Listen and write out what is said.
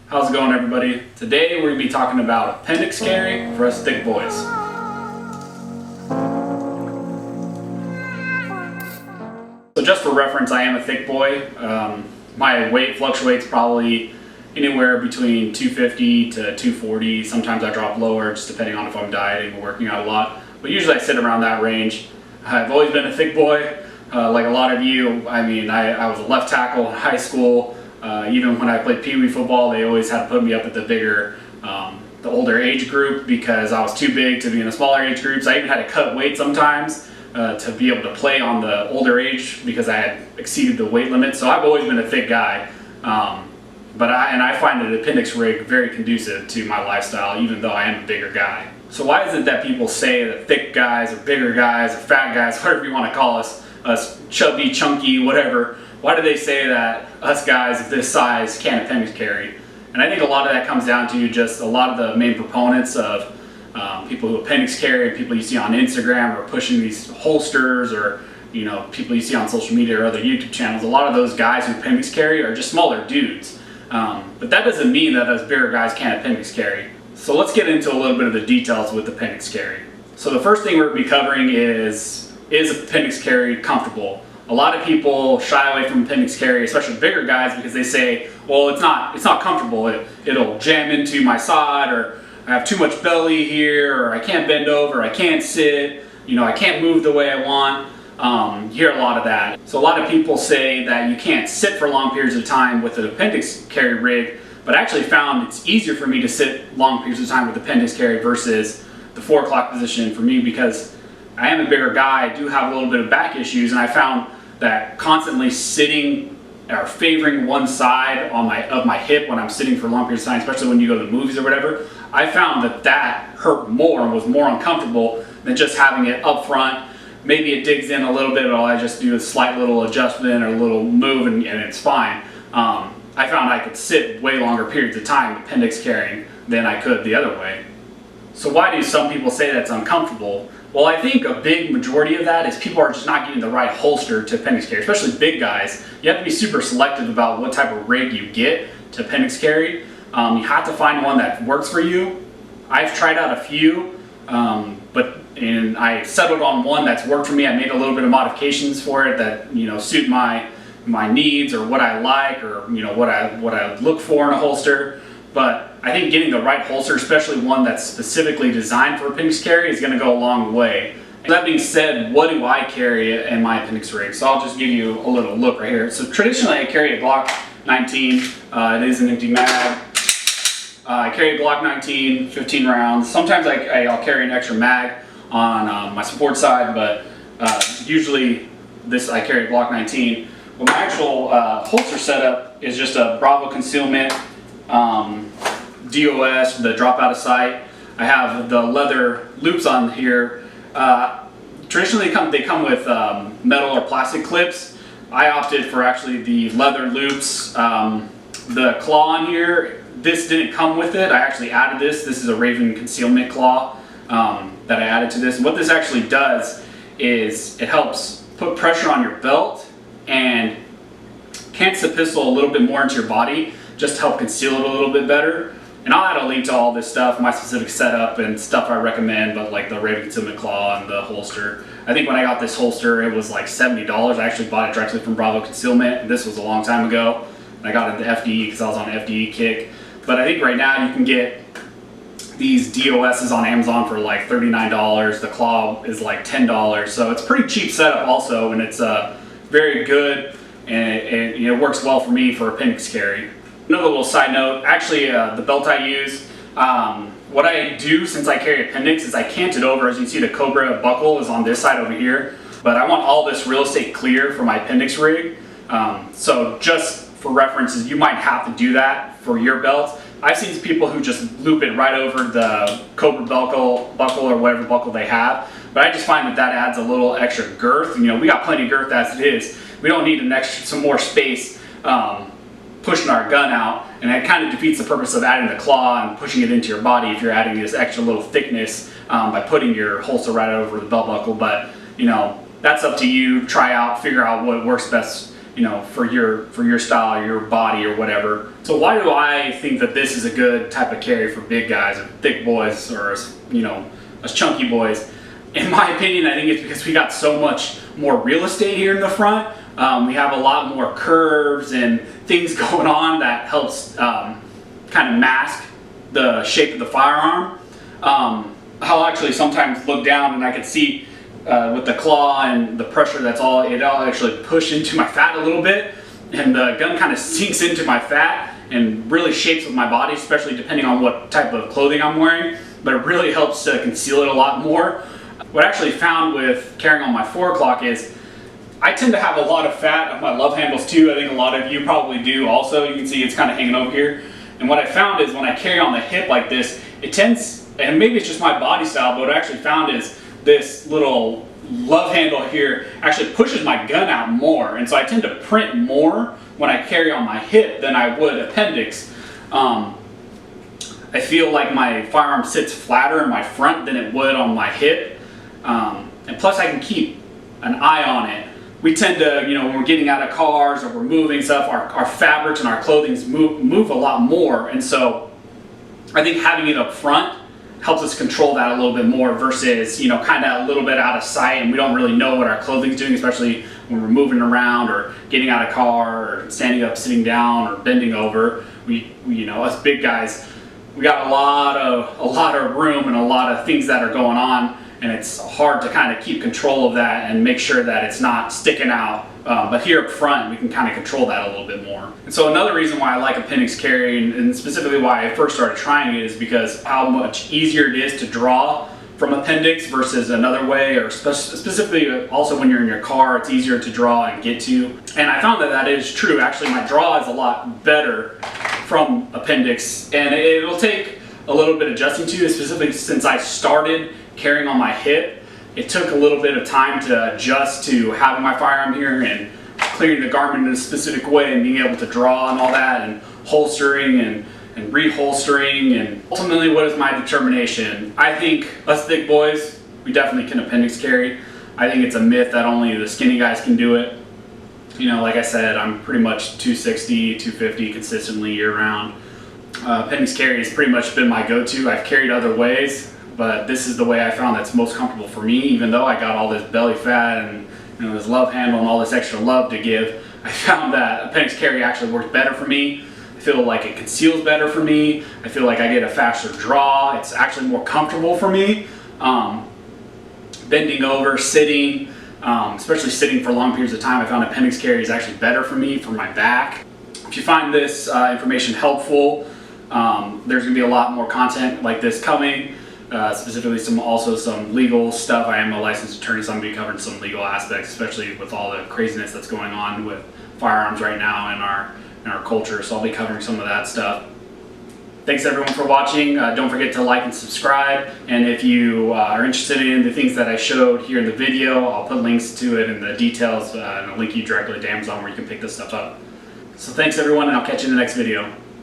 How's it going, everybody? Today we're going to be talking about appendix carry for us thick boys. So just for reference, I am a thick boy. My weight fluctuates probably anywhere between 250 to 240. Sometimes I drop lower, just depending on if I'm dieting or working out a lot. But usually I sit around that range. I've always been a thick boy. Like a lot of you, I was a left tackle in high school. Even when I played Pee Wee football, they always had to put me up at the bigger, the older age group because I was too big to be in the smaller age groups. I even had to cut weight sometimes to be able to play on the older age because I had exceeded the weight limit. So I've always been a thick guy. But I find an appendix rig very conducive to my lifestyle, even though I am a bigger guy. So why is it that people say that thick guys or bigger guys or fat guys, whatever you want to call us chubby, chunky, whatever, why do they say that us guys of this size can't appendix carry? And I think a lot of that comes down to just a lot of the main proponents of people who appendix carry, and people you see on Instagram or pushing these holsters, or people you see on social media or other YouTube channels. A lot of those guys who appendix carry are just smaller dudes. But that doesn't mean that us bigger guys can't appendix carry. So let's get into a little bit of the details with appendix carry. So the first thing we're going to be covering is appendix carry comfortable? A lot of people shy away from appendix carry, especially bigger guys, because they say, well, it's not comfortable. It'll jam into my side, or I have too much belly here, or I can't bend over, I can't sit, I can't move the way I want. You hear a lot of that. So a lot of people say that you can't sit for long periods of time with an appendix carry rig, but I actually found it's easier for me to sit long periods of time with appendix carry versus the 4 o'clock position for me, because I am a bigger guy. I do have a little bit of back issues, and I found that constantly sitting or favoring one side of my hip when I'm sitting for long periods of time, especially when you go to the movies or whatever, I found that hurt more and was more uncomfortable than just having it up front. Maybe it digs in a little bit, but all I just do a slight little adjustment or a little move and it's fine. I found I could sit way longer periods of time appendix carrying than I could the other way. So why do some people say that's uncomfortable? Well, I think a big majority of that is people are just not getting the right holster to appendix carry, especially big guys. You have to be super selective about what type of rig you get to appendix carry. You have to find one that works for you. I've tried out a few, and I settled on one that's worked for me. I made a little bit of modifications for it that suit my needs or what I like, or what I look for in a holster. But I think getting the right holster, especially one that's specifically designed for appendix carry, is going to go a long way. That being said, what do I carry in my appendix rig? So I'll just give you a little look right here. So traditionally I carry a Glock 19. It is an empty mag. I carry a Glock 19, 15 rounds. Sometimes I'll carry an extra mag on my support side, but usually I carry a Glock 19. Well, my actual holster setup is just a Bravo concealment DOS, the drop out of sight. I have the leather loops on here. Traditionally they come with metal or plastic clips. I opted for actually the leather loops. The claw on here, this didn't come with it. I actually added this. This is a Raven concealment claw that I added to this. And what this actually does is it helps put pressure on your belt and cants the pistol a little bit more into your body, just to help conceal it a little bit better. And I'll add a link to all this stuff, my specific setup and stuff I recommend, but like the Raven concealment claw and the holster. I think when I got this holster, it was like $70. I actually bought it directly from Bravo Concealment, and this was a long time ago. And I got it at the FDE because I was on an FDE kick. But I think right now you can get these DOSs on Amazon for like $39. The claw is like $10. So it's a pretty cheap setup also, and it's very good, and it works well for me for appendix carry. Another little side note, actually the belt I use, what I do since I carry appendix is I cant it over. As you can see, the Cobra buckle is on this side over here, but I want all this real estate clear for my appendix rig. So just for references, you might have to do that for your belt. I've seen people who just loop it right over the Cobra buckle or whatever buckle they have, but I just find that adds a little extra girth. We got plenty of girth as it is. We don't need some more space pushing our gun out, and that kind of defeats the purpose of adding the claw and pushing it into your body if you're adding this extra little thickness by putting your holster right over the belt buckle. But that's up to you. Try out, figure out what works best you know, for your style, your body, or whatever. So why do I think that this is a good type of carry for big guys, or thick boys, or, you know, us chunky boys? In my opinion, I think it's because we got so much more real estate here in the front. We have a lot more curves and things going on that helps kind of mask the shape of the firearm. I'll actually sometimes look down and I can see with the claw and the pressure it'll actually push into my fat a little bit, and the gun kind of sinks into my fat and really shapes with my body, especially depending on what type of clothing I'm wearing, but it really helps to conceal it a lot more. What I actually found with carrying on my 4 o'clock is I tend to have a lot of fat on my love handles too. I think a lot of you probably do also. You can see it's kind of hanging over here. And what I found is when I carry on the hip like this, it tends, and maybe it's just my body style, but what I actually found is this little love handle here actually pushes my gun out more. And so I tend to print more when I carry on my hip than I would appendix. I feel like my firearm sits flatter in my front than it would on my hip. And plus I can keep an eye on it. We tend to, you know, when we're getting out of cars or we're moving stuff, our fabrics and our clothing move a lot more. And so I think having it up front helps us control that a little bit more versus, you know, kind of a little bit out of sight, and we don't really know what our clothing's doing, especially when we're moving around or getting out of car or standing up, sitting down, or bending over. We you know, us big guys, we got a lot of room and a lot of things that are going on, and it's hard to kind of keep control of that and make sure that it's not sticking out. But here up front, we can kind of control that a little bit more. And so another reason why I like appendix carry, and specifically why I first started trying it, is because how much easier it is to draw from appendix versus another way, or specifically also when you're in your car, it's easier to draw and get to. And I found that that is true. Actually, my draw is a lot better from appendix, and it'll take a little bit adjusting to, specifically since I started carrying on my hip. It took a little bit of time to adjust to having my firearm here and clearing the garment in a specific way and being able to draw and all that, and holstering and reholstering. And ultimately, what is my determination? I think us thick boys, we definitely can appendix carry. I think it's a myth that only the skinny guys can do it. You know, like I said, I'm pretty much 260, 250 consistently year round. Appendix carry has pretty much been my go-to. I've carried other ways, but this is the way I found that's most comfortable for me. Even though I got all this belly fat and, you know, this love handle and all this extra love to give, I found that appendix carry actually works better for me. I feel like it conceals better for me. I feel like I get a faster draw. It's actually more comfortable for me. Bending over, sitting, especially sitting for long periods of time, I found appendix carry is actually better for me, for my back. If you find this information helpful, there's going to be a lot more content like this coming. Specifically some legal stuff. I am a licensed attorney, so I'm going to be covering some legal aspects, especially with all the craziness that's going on with firearms right now in our culture. So I'll be covering some of that stuff. Thanks everyone for watching. Don't forget to like and subscribe. And if you are interested in the things that I showed here in the video, I'll put links to it in the details, and I'll link you directly to Amazon where you can pick this stuff up. So thanks everyone, and I'll catch you in the next video.